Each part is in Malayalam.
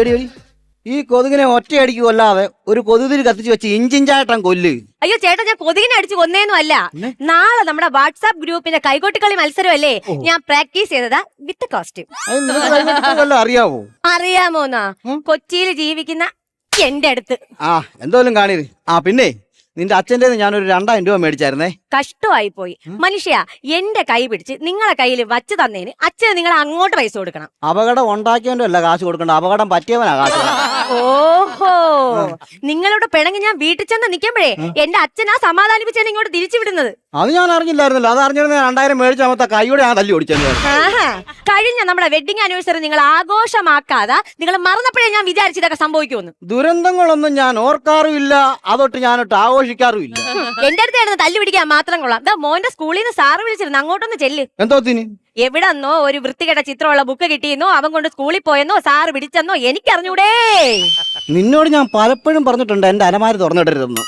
എടി ഈ കൊതുകിനെ ഒറ്റയടിക്ക് കൊല്ലാതെ ഒരു കൊതുതിരി കത്തിച്ച് വെച്ച് ഇഞ്ചിഞ്ചായിട്ടാൻ കൊല്ല്. അയ്യോ ചേട്ടാ, ഞാൻ കൊതുകിനെ അടിച്ച് കൊന്നേന്നും അല്ല. നാളെ നമ്മുടെ വാട്സാപ്പ് ഗ്രൂപ്പിന്റെ കൈകൊട്ടിക്കളി മത്സരമല്ലേ, ഞാൻ പ്രാക്ടീസ് ചെയ്തതാ വിത്ത് കോസ്റ്റ്യൂം. അറിയാവോ? അറിയാമോന്നാ? കൊച്ചിയിൽ ജീവിക്കുന്ന എന്റെ അടുത്ത്. എന്തോലും കാണീര്. പിന്നെ നിന്റെ അച്ഛൻ്റെ ഞാനൊരു 2000 രൂപ മേടിച്ചായിരുന്നേ. കഷ്ടമായി പോയി മനുഷ്യ. എന്റെ കൈ പിടിച്ച് നിങ്ങളെ കയ്യിൽ വച്ച് തന്നേന് അച്ഛന് നിങ്ങൾ അങ്ങോട്ട് പൈസ കൊടുക്കണം. അപകടം ഉണ്ടാക്കിയവന്റെ അല്ല കാശ് കൊടുക്കണ്ട, അപകടം പറ്റിയവനാ കാശ്. ഓഹോ, നിങ്ങളോട് പിണങ്ങി ഞാൻ വീട്ടിൽ ചെന്ന് നിൽക്കുമ്പോഴേ എന്റെ അച്ഛനാ സമാധാനിപ്പിച്ചാണ് ഇങ്ങോട്ട് തിരിച്ചു വിടുന്നത്. അത് ഞാൻ അറിഞ്ഞില്ലായിരുന്നല്ലോ. അത് അറിഞ്ഞിരുന്ന 2000 മേടിച്ചാമത്തെ കൈയോടെ ഞാൻ തല്ലി ഓടിച്ചത്. കഴിഞ്ഞ നമ്മുടെ വെഡിങ് ആനിവേഴ്സറി നിങ്ങൾ ആഘോഷമാക്കാതെ നിങ്ങൾ മറന്നപ്പോഴേ ഞാൻ വിചാരിച്ചു ഇതൊക്കെ സംഭവിക്കുമെന്ന്. ദുരന്തങ്ങളൊന്നും ഞാൻ ഓർക്കാറുമില്ല, അതൊട്ട് ഞാനൊട്ട് ആഘോഷിക്കാറുമില്ല. എന്റെ അടുത്തായിരുന്നു തല്ലു പിടിക്കാൻ മാത്രം കൊള്ളാം. മോന്റെ സ്കൂളിൽ നിന്ന് സാറ് വിളിച്ചിരുന്നു, അങ്ങോട്ടൊന്ന് ചെല്ല്. എന്തോത്തിന്? എവിടെന്നോ ഒരു വൃത്തികെട്ട ചിത്രമുള്ള ബുക്ക് കിട്ടിയെന്നോ അവൻ കൊണ്ട് സ്കൂളിൽ പോയെന്നോ സാറ് പിടിച്ചെന്നോ എനിക്കറിഞ്ഞൂടേ. നിന്നോട് ഞാൻ പലപ്പോഴും പറഞ്ഞിട്ടുണ്ട് എന്റെ അലമാര തുറന്നിടരുതെന്ന്.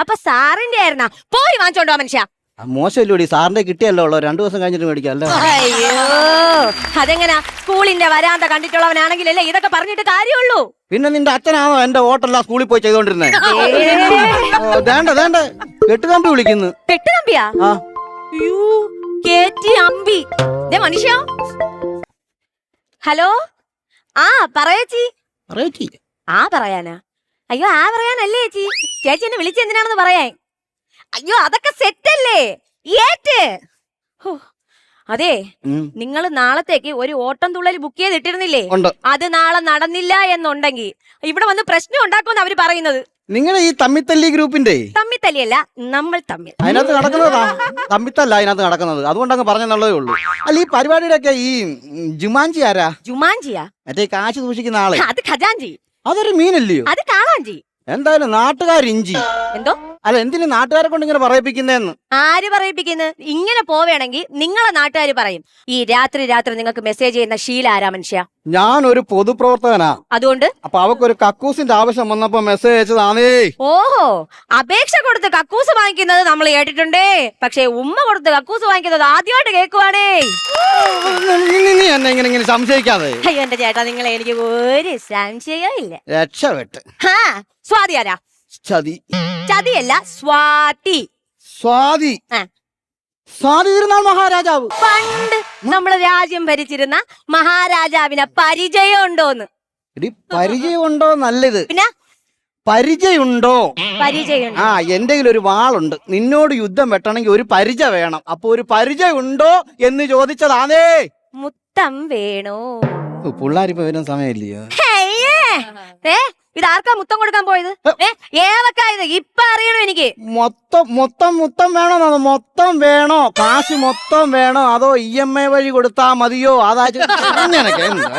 അപ്പൊ സാറിന്റെ ആയിരുന്നാ? പോയി വാങ്ങിച്ചോണ്ടോ മനുഷ്യ. മോശമല്ലോടി, സാറിന്റെ കിട്ടിയല്ലോ ഉള്ളൂ, 2 ദിവസം കഴിഞ്ഞിട്ട് മേടിക്കാം. അയ്യോ, അതെങ്ങനാ? സ്കൂളിന്റെ വരാന്ത കണ്ടിട്ടുള്ളവനാണെങ്കിലല്ലേ ഇതൊക്കെ പറഞ്ഞിട്ട് കാര്യമുള്ളൂ. പിന്നെ നിന്റെ അച്ഛനാണോ എന്റെ ഓട്ടെല്ലാം സ്കൂളിൽ പോയി ചെയ്തോണ്ടിരുന്നേ? ദേണ്ട കെട്ടുകമ്പി വിളിക്കുന്നു. കെട്ടുകമ്പിയാ? അമ്പി മനുഷ്യ. ഹലോ, പറയേച്ചി. പറയാനാ? അയ്യോ, പറയാനല്ലേ ചേച്ചി. ചേച്ചി എന്നെ വിളിച്ചെന്തിനാണെന്ന് പറയാൻ. അയ്യോ, അതൊക്കെ സെറ്റല്ലേ. അതെ, നിങ്ങൾ നാളത്തേക്ക് ഒരു ഓട്ടം തുള്ളൽ ബുക്ക് ചെയ്തിട്ടിരുന്നില്ലേ? അത് നാളെ നടന്നില്ല എന്നുണ്ടെങ്കിൽ ഇവിടെ വന്ന് പ്രശ്നം ഉണ്ടാക്കുമെന്ന് അവര് പറയുന്നത്. നിങ്ങളുടെ ഈ തമ്മിത്തല്ലി ഗ്രൂപ്പിന്റെ തമ്മിത്തല്ലിയല്ല, നമ്മൾ തമ്മിൽ അതിനകത്ത് നടക്കുന്നതാ. തമ്മിത്തല്ല അതിനകത്ത് നടക്കുന്നത്, അതുകൊണ്ടങ്ങ് പറഞ്ഞെന്നുള്ളതേ ഉള്ളൂ. അല്ല, ഈ പരിപാടിയുടെ ഒക്കെ ഈ ജുമാൻജി ആരാ? ജുമാൻജിയാ? മറ്റേ കാശ് സൂക്ഷിക്കുന്ന ആളെ. അത് ഖജാൻജി. അതൊരു മീനല്ലയോ? അത് കാളാഞ്ചി. എന്തായാലും നാട്ടുകാരിഞ്ചി. എന്തോ? അല്ല, എന്തിനു നാട്ടുകാരെ കൊണ്ട് ഇങ്ങനെ പറയിപ്പിക്കുന്നതെന്ന്? ആര് പറയിപ്പിക്കുന്നത്? ഇങ്ങനെ പോവേണമെങ്കിൽ നിങ്ങളെ നാട്ടുകാർ പറയും. ഈ രാത്രി നിങ്ങൾക്ക് മെസ്സേജ് ചെയ്യുന്ന ശീല ആരാ മനുഷ്യ? ഞാനൊരു പൊതുപ്രവർത്തകനാ. അതുകൊണ്ട് അപ്പൊ അവക്കൊരു കക്കൂസിന്റെ ആവശ്യം വന്നപ്പോ മെസ്സേജ് അയച്ചതാണേ. ഓഹോ, അപേക്ഷ കൊടുത്ത് കക്കൂസ് വാങ്ങിക്കുന്നത് നമ്മൾ കേട്ടിട്ടുണ്ടേ, പക്ഷെ ഉമ്മ കൊടുത്ത് കക്കൂസ് വാങ്ങിക്കുന്നത് ആദ്യമായിട്ട് കേൾക്കുവാണേ. നീ എന്നെ ഇങ്ങനെ സംശയിക്കാതെ. അയ്യോ എന്റെ ചേട്ടാ, നിങ്ങളെ എനിക്ക് ഒരു സംശയവും ഇല്ല. രക്ഷപ്പെട്ട്. സ്വാതി ആരാ? ചതിയല്ല, സ്വാതി. സ്വാതി തിരുനാൾ മഹാരാജാവ്. പണ്ട് നമ്മള് രാജ്യം ഭരിച്ചിരുന്ന മഹാരാജാവിനെ പരിചയം ഉണ്ടോന്ന്? പരിചയമുണ്ടോ? നല്ലത്. പിന്നെ പരിചയമുണ്ടോ? പരിചയം. എന്റെ ഒരു വാളുണ്ട്. നിന്നോട് യുദ്ധം വെട്ടണമെങ്കിൽ ഒരു പരിചയം വേണം. അപ്പൊ ഒരു പരിചയം ഉണ്ടോ എന്ന് ചോദിച്ചതാണേ. മുത്തം വേണോ? പിള്ളാരിപ്പോ വരുന്ന സമയമില്ലയോ? ഇതാർക്കാ മുത്തം കൊടുക്കാൻ പോയത്? ഏതൊക്കെ ഇപ്പൊ അറിയണോ എനിക്ക്? മൊത്തം വേണോ? മൊത്തം വേണോ? കാശ് മൊത്തം വേണോ അതോ EMI വഴി കൊടുത്താ മതിയോ?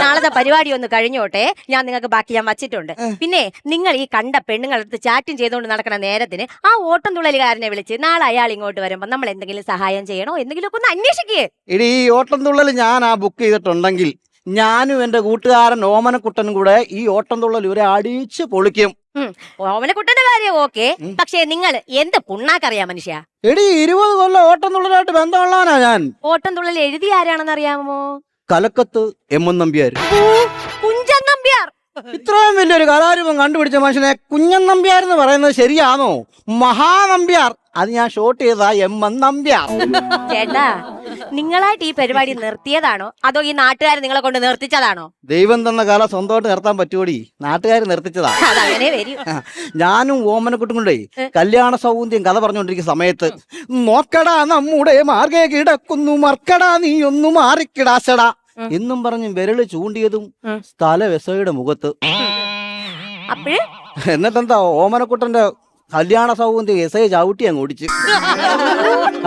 നാളത്തെ പരിപാടി ഒന്ന് കഴിഞ്ഞോട്ടെ, ഞാൻ നിങ്ങൾക്ക് ബാക്കി ഞാൻ വച്ചിട്ടുണ്ട്. പിന്നെ നിങ്ങൾ ഈ കണ്ട പെണ്ണുങ്ങളടുത്ത് ചാറ്റിങ് ചെയ്തുകൊണ്ട് നടക്കുന്ന നേരത്തിന് ആ ഓട്ടം തുള്ളലുകാരനെ വിളിച്ച് നാളെ അയാൾ ഇങ്ങോട്ട് വരുമ്പോ നമ്മൾ എന്തെങ്കിലും സഹായം ചെയ്യണോ, എന്തെങ്കിലും ഒക്കെ ഒന്ന് അന്വേഷിക്കേ. ഈ ഓട്ടം തുള്ളൽ ഞാൻ ബുക്ക് ചെയ്തിട്ടുണ്ടെങ്കിൽ ഞാനും എന്റെ കൂട്ടുകാരൻ ഓമനക്കുട്ടനും കൂടെ ഈ ഓട്ടം തുള്ളൽ ഇവരെ അടിച്ച് പൊളിക്കും. ഓമനക്കുട്ടന്റെ കാര്യം ഓക്കെ, പക്ഷേ നിങ്ങൾ എന്ത് പുണ്ണാക്കറിയാ മനുഷ്യ? 20 കൊല്ലം ഓട്ടം തുള്ളലായിട്ട് ബന്ധമുള്ളവനാ ഞാൻ. ഓട്ടം തുള്ളൽ എഴുതി ആരാണെന്ന് അറിയാമോ? കലക്കത്ത് M.N. നമ്പ്യാർ. കുഞ്ചൻ നമ്പ്യാർ. ഇത്രയും വലിയൊരു കലാരൂപം കണ്ടുപിടിച്ച മനുഷ്യനെ കുഞ്ഞൻ നമ്പ്യാർ എന്ന് പറയുന്നത് ശരിയാണോ? മഹാനമ്പ്യാർ. അത് ഞാൻ ഷോട്ട് ചെയ്ത M.N. നമ്പ്യാർ. ചേട്ടാ, നിങ്ങളായിട്ട് ഈ പരിപാടി നിർത്തിയതാണോ അതോ ഈ നാട്ടുകാർ നിങ്ങളെ കൊണ്ട് നിർത്തിച്ചതാണോ? ദൈവം തന്ന കല സ്വന്തമായിട്ട് നിർത്താൻ പറ്റുമോടി? നാട്ടുകാർ നിർത്തിച്ചതാ. അതങ്ങനെ വരും. ഞാനും ഓമനക്കുട്ടും കൊണ്ടേ കല്യാണ സൗന്ദര്യം കഥ പറഞ്ഞുകൊണ്ടിരിക്കുന്ന സമയത്ത് നോക്കടാ നമ്മുടെ മാർഗേ കിടക്കുന്നു മർക്കടാ നീ ഒന്ന് മാറിക്കിടാശടാ എന്നും പറഞ്ഞ് വിരല് ചൂണ്ടിയതും സ്ഥല വെസയുടെ മുഖത്ത്. എന്നിട്ടെന്താ ഓമനക്കുട്ടന്റെ കല്യാണ സൗന്ദര്യം എസയെ ചവിട്ടി അങ്ങ് ഓടിച്ച്.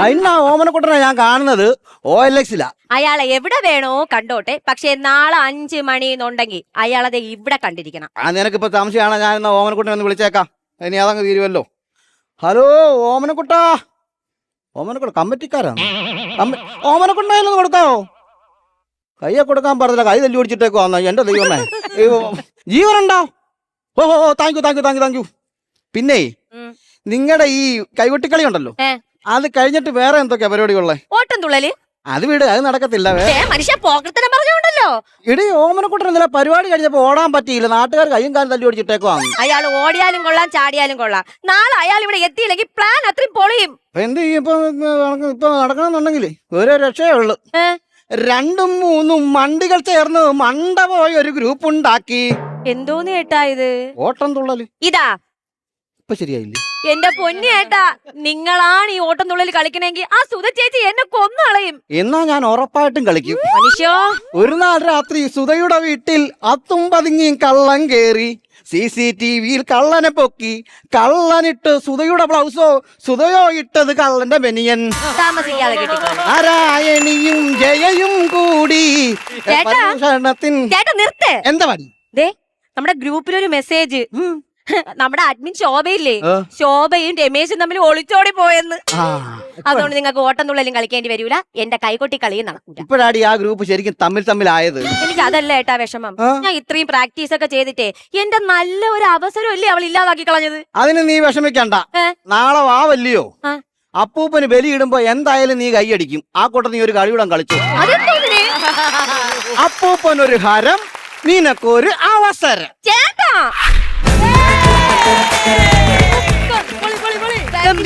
അതിനാ ഓമനക്കുട്ടനെ ഞാൻ കാണുന്നത് OLX-ലാ. അയാളെ എവിടെ വേണോ കണ്ടോട്ടെ, പക്ഷെ നാളെ 5 മണി എന്നുണ്ടെങ്കിൽ അയാളതെ ഇവിടെ കണ്ടിരിക്കണം. നിനക്കിപ്പോ സംശയമാണ്. ഞാൻ എന്നാ ഓമനക്കുട്ടനെ ഒന്ന് വിളിച്ചേക്കാം, ഇനി അതങ്ങ് തീരുമല്ലോ. ഹലോ ഓമനക്കുട്ടാ. ഓമനക്കുട്ട കമ്മിറ്റിക്കാരാണ്. ഓമനക്കുട്ടനൊന്ന് കൊടുക്കാവോ? കയ്യെ കൊടുക്കാൻ പറഞ്ഞില്ല, കൈ തല്ലി ഓടിച്ചിട്ടേക്കോ. എന്റെ ദൈവമേ, ജീവനുണ്ടോ? ഓ താങ്ക് യു. പിന്നെ നിങ്ങളുടെ ഈ കൈകൊട്ടിക്കളി ഉണ്ടല്ലോ, അത് കഴിഞ്ഞിട്ട് വേറെ എന്തൊക്കെയാ പരിപാടികളെ? ഓട്ടം തുള്ളല്, അത് വിട്, അത് നടക്കത്തില്ല. മനുഷ്യ പോക്കത്തിനെ പറഞ്ഞോണ്ടല്ലോ. ഇടി ഓമനക്കുട്ടൻ ഇന്നലെ പരിപാടി കഴിഞ്ഞപ്പോ ഓടാൻ പറ്റിയില്ല. നാട്ടുകാർ കയ്യും കാലം തല്ലി ഓടിച്ചിട്ടേക്കുവാണ്. അയാൾ ഓടിയാലും കൊള്ളാം, ചാടിയാലും കൊള്ളാം. നാളെ അയാൾ ഇവിടെ എത്തിയില്ലെങ്കിൽ പ്ലാൻ അത്രയും പൊളിയും. എന്ത് ചെയ്യും ഇപ്പൊ നടക്കണമെന്നുണ്ടെങ്കിൽ ഒരു രക്ഷയേ ഉള്ളു. 2 3 മണ്ടികൾ ചേർന്ന് മണ്ട പോയി ഒരു ഗ്രൂപ്പ് ഉണ്ടാക്കി. എന്തോന്ന് ഏട്ടാ ഇത്? ഓട്ടം തുള്ളല്. ഇതാ ഇപ്പൊ ശരിയായില്ലേ? എന്റെ പൊന്നു ഏട്ടാ, നിങ്ങളാണ് ഈ ഓട്ടം തുള്ളൽ കളിക്കണമെങ്കിൽ ആ സുധ ചേച്ചി എന്നെ കൊന്നുകളയും. എന്നാ ഞാൻ ഉറപ്പായിട്ടും കളിക്കും. മനുഷ്യോ, ഒരു നാൾ രാത്രി സുധയുടെ വീട്ടിൽ അത്തും പതുങ്ങിയും കള്ളൻ കേറി. CCTV-യിൽ കള്ളനെ പൊക്കി. കള്ളനിട്ട് സുധയുടെ ബ്ലൗസോ, സുധയോ ഇട്ടത് കള്ളന്റെ ബനിയൻ. താമസിക്കാതെ കിട്ടിക്കോ. നാരായണിയും ജയയും കൂടി ചേട്ടാ, ഭൂഷണത്തിൻ. ചേട്ടാ നിർത്ത്. എന്താ പണി? ദേ നമ്മുടെ ഗ്രൂപ്പിലൊരു മെസ്സേജ്. നമ്മുടെ അഡ്മിൻ ശോഭയില്ലേ, ശോഭയും രമേശും തമ്മിൽ ഒളിച്ചോടി പോയെന്ന്. അതുകൊണ്ട് നിങ്ങൾക്ക് ഓട്ടം തുള്ളലും കളിക്കേണ്ടി വരൂല, എന്റെ കൈകൊട്ടി കളിയും നടക്കൂല. ഇപ്പോഴാടി ആ ഗ്രൂപ്പ് ശരിക്കും തമ്മിലായത്. എനിക്ക് അതല്ല ഏട്ടാ വിഷമം. ഞാൻ ഇത്രയും പ്രാക്ടീസ് ഒക്കെ ചെയ്തിട്ടേ എന്റെ നല്ല ഒരു അവസരമല്ലേ അവൾ ഇല്ലാതാക്കി കളഞ്ഞത്. അതിന് നീ വിഷമിക്കണ്ട. നാളെ വാവല്ലയോ, അപ്പൂപ്പന് ബലിയിടുമ്പോ എന്തായാലും നീ കൈയടിക്കും. ആ കൂട്ടം നീ ഒരു കളിയൂടം കളിച്ചു. അപ്പൂപ്പനൊരു ഹരം, നിനക്കൊരു അവസരം. ചേട്ടാ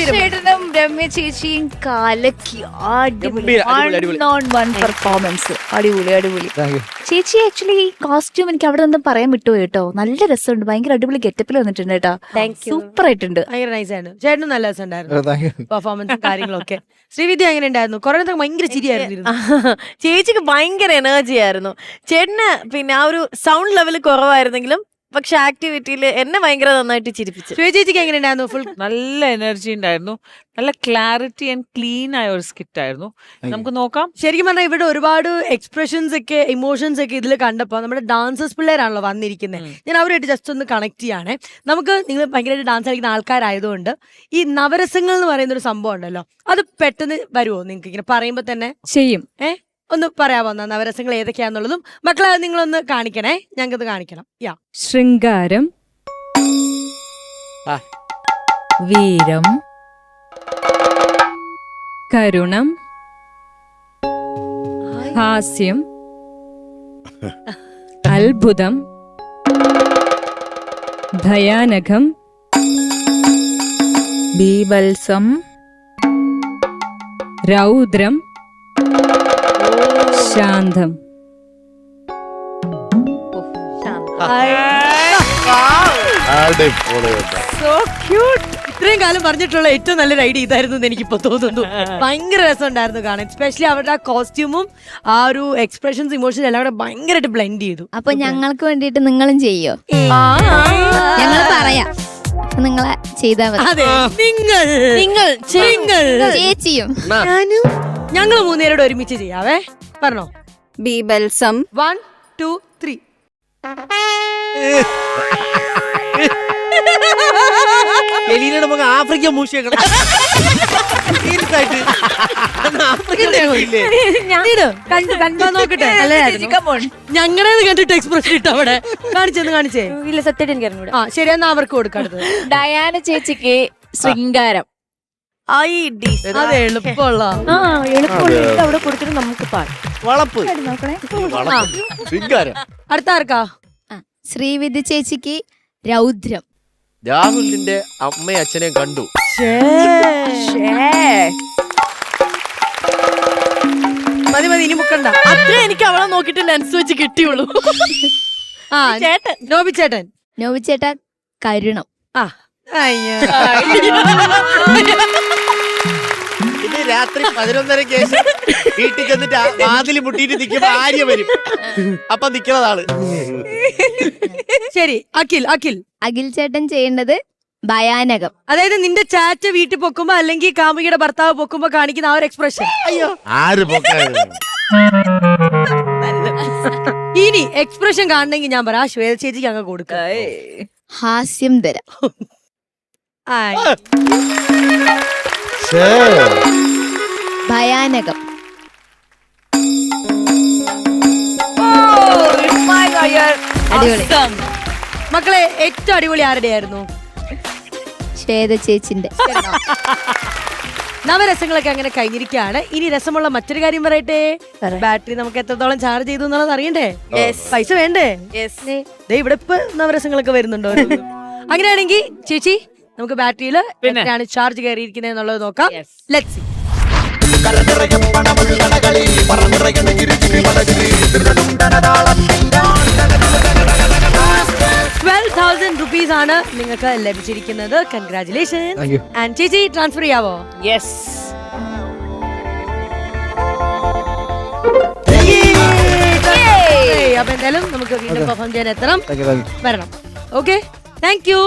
ചേട്ടനും രമ്യ ചേച്ചിയും കലക്കി. അടിപൊളി. 1-on-1 performance. അടിപൊളി അടിപൊളി. ചേച്ചി ആക്ച്വലി ഈ കോസ്റ്റ്യൂം എനിക്ക് അവിടെ നിന്ന് പറയാൻ വിട്ടുപോയി കേട്ടോ. നല്ല രസമുണ്ട്. ഭയങ്കര അടിപൊളി ഗെറ്റപ്പിൽ വന്നിട്ടുണ്ട് കേട്ടോ. സൂപ്പർ ആയിട്ടുണ്ട്. ഭയങ്കര നൈസ് ആയിരുന്നു. ചേട്ടനും നല്ല രസമുണ്ടായിരുന്നു പെർഫോമൻസും കാര്യങ്ങളൊക്കെ. ശ്രീവിദ്യ എങ്ങനെ ഉണ്ടായിരുന്നു? കുറെ ഭയങ്കര ചിരിയായിരുന്നു. ചേച്ചിക്ക് ഭയങ്കര എനർജി ആയിരുന്നു. ചേട്ടന് പിന്നെ ആ ഒരു സൗണ്ട് ലെവൽ കുറവായിരുന്നെങ്കിലും പക്ഷെ ആക്ടിവിറ്റിയിൽ എന്നെ ഭയങ്കര നന്നായിട്ട് ചിരിപ്പിച്ചു. ചേച്ചിക്ക് എങ്ങനെ ഉണ്ടായിരുന്നു? ഫുൾ നല്ല എനർജി ഉണ്ടായിരുന്നു. നല്ല ക്ലാരിറ്റി ആൻഡ് ക്ലീൻ ആയ ഒരു സ്കിറ്റ് ആയിരുന്നു. നമുക്ക് നോക്കാം. ശരിക്കും പറഞ്ഞാൽ ഇവിടെ ഒരുപാട് എക്സ്പ്രഷൻസ് ഒക്കെ ഇമോഷൻസ് ഒക്കെ ഇതിൽ കണ്ടപ്പോൾ നമ്മുടെ ഡാൻസേഴ്സ് പിള്ളേരാണല്ലോ വന്നിരിക്കുന്നത്. ഞാൻ അവരായിട്ട് ജസ്റ്റ് ഒന്ന് കണക്ട് ചെയ്യാണ്. നമുക്ക് നിങ്ങൾ ഭയങ്കരമായിട്ട് ഡാൻസ് കളിക്കുന്ന ആൾക്കാരായതുകൊണ്ട് ഈ നവരസങ്ങൾ എന്ന് പറയുന്ന ഒരു സംഭവം ഉണ്ടല്ലോ, അത് പെട്ടെന്ന് വരുമോ നിങ്ങൾക്ക്? ഇങ്ങനെ പറയുമ്പോൾ തന്നെ ചെയ്യും. ഒന്ന് പറയാമോ നവരസങ്ങൾ ഏതൊക്കെയാന്നുള്ളതും? മക്കളെ നിങ്ങളൊന്ന് കാണിക്കണേ, ഞങ്ങൾക്കത് കാണിക്കണം. ശൃംഗാരം, വീരം, കരുണം, ഹാസ്യം, അത്ഭുതം, ഭയാനകം, ബീഭത്സം, രൗദ്രം, ശാന്തം. ഇത്രയും കാലം പറഞ്ഞിട്ടുള്ള ഏറ്റവും നല്ലൊരു ഐഡിയ ഇതായിരുന്നു എന്ന് എനിക്കിപ്പോ തോന്നുന്നു. ഭയങ്കര രസമുണ്ടായിരുന്നു കാണാൻ. സ്പെഷ്യലി അവരുടെ ആ കോസ്റ്റ്യൂമും ആ ഒരു എക്സ്പ്രഷൻസ് ഇമോഷൻസ് എല്ലാം കൂടെ ഭയങ്കരമായിട്ട് ബ്ലെൻഡ് ചെയ്തു. അപ്പൊ ഞങ്ങൾക്ക് വേണ്ടിട്ട് നിങ്ങളും ചെയ്യോ? ഞങ്ങൾ പറയാം, നിങ്ങളെ ചെയ്താൽ മതി. അതെ, നിങ്ങൾ ചേച്ചിയും ഞാനും ഞങ്ങൾ 3 പേരോട് ഒരുമിച്ച് ചെയ്യാവേ. പറഞ്ഞോ. ബീഭത്സം, 1 2 3. ആഫ്രിക്കൻ മൂഷിയൊക്കെ നോക്കട്ടെ. ഞങ്ങളേത് കണ്ടിട്ട് എക്സ്പ്രഷൻ ഇട്ടോ അവിടെ കാണിച്ചേ. ഇല്ല, സത്യമായിട്ട് എനിക്ക് അറിഞ്ഞൂടാ. ആ ശരി, എന്നാ അവർക്ക് കൊടുക്കരുത്. ഡയാന ചേച്ചിക്ക് ശൃംഗാരം. അതെ, എളുപ്പമുള്ള അവിടെ കൊടുത്തിട്ട് നമുക്ക് വളപ്പ്. അടുത്ത ആർക്കാ? ശ്രീവിദ്യ ചേച്ചിക്ക് രൗദ്രം. രാഹുലിന്റെ അമ്മയും അച്ഛനെയും കണ്ടു. മതി ഇനി മുക്കണ്ട. അത്ര എനിക്ക് അവളെ നോക്കിട്ട് ലെൻസ് വെച്ച് കിട്ടിയുള്ളൂ. ആ ചേട്ടൻ, നോബി ചേട്ടൻ. നോബി ചേട്ടാ കരുണം. ഇത് രാത്രി 11:30 ശേഷം വീട്ടിൽ ചെന്നിട്ട് വാതിൽ മുട്ടിയിട്ട് നിൽക്കുമ്പോ ആര്യ വരും. അപ്പൊ നിക്കുന്നതാണ്. ശരി, അഖിൽ. അഖിൽ ചേട്ടൻ ചെയ്യേണ്ടത് ഭയാനകം. അതായത് നിന്റെ ചാറ്റ് വീട്ടിൽ പൊക്കുമ്പോ അല്ലെങ്കിൽ കാമുകിയുടെ ഭർത്താവ് പൊക്കുമ്പോ കാണിക്കുന്ന ആ ഒരു എക്സ്പ്രഷൻ. അയ്യോ, ആര് ഇനി എക്സ്പ്രഷൻ കാണണമെങ്കിൽ ഞാൻ പറയാം, ശ്വേത ചേച്ചിക്ക് അങ്ങ് കൊടുക്ക. ഹാസ്യം തരം. ഭയാനകം. അടിപൊളി. മക്കളെ ഏറ്റവും അടിപൊളി ആരുടെ ആയിരുന്നു? ശ്വേത ചേച്ചിന്റെ. നവരസങ്ങളൊക്കെ അങ്ങനെ കഴിഞ്ഞിരിക്കുകയാണ്. ഇനി രസമുള്ള മറ്റൊരു കാര്യം പറയട്ടെ. ബാറ്ററി നമുക്ക് എത്രത്തോളം ചാർജ് ചെയ്തു എന്നുള്ളത് അറിയണ്ടേ? പൈസ വേണ്ടേ? ദേ ഇവിടെ ഇപ്പൊ നവരസങ്ങളൊക്കെ വരുന്നുണ്ടോ? അങ്ങനെയാണെങ്കിൽ ചേച്ചി നമുക്ക് ബാറ്ററിയിൽ എത്രയാണ് ചാർജ് കയറിയിരിക്കുന്നത് എന്നുള്ളത് നോക്കാം. Let's see. 12,000 rupees ആണ് നിങ്ങൾക്ക് ലഭിച്ചിരിക്കുന്നത്. കൺഗ്രാറ്റുലേഷൻ. ആൻഡ് ചേച്ചി ട്രാൻസ്ഫർ ചെയ്യാവോ? യെസ്. അപ്പൊ എന്തായാലും നമുക്ക് വീണ്ടും പെർഫോം ചെയ്യാൻ എത്തണം, വരണം. Okay, thank you.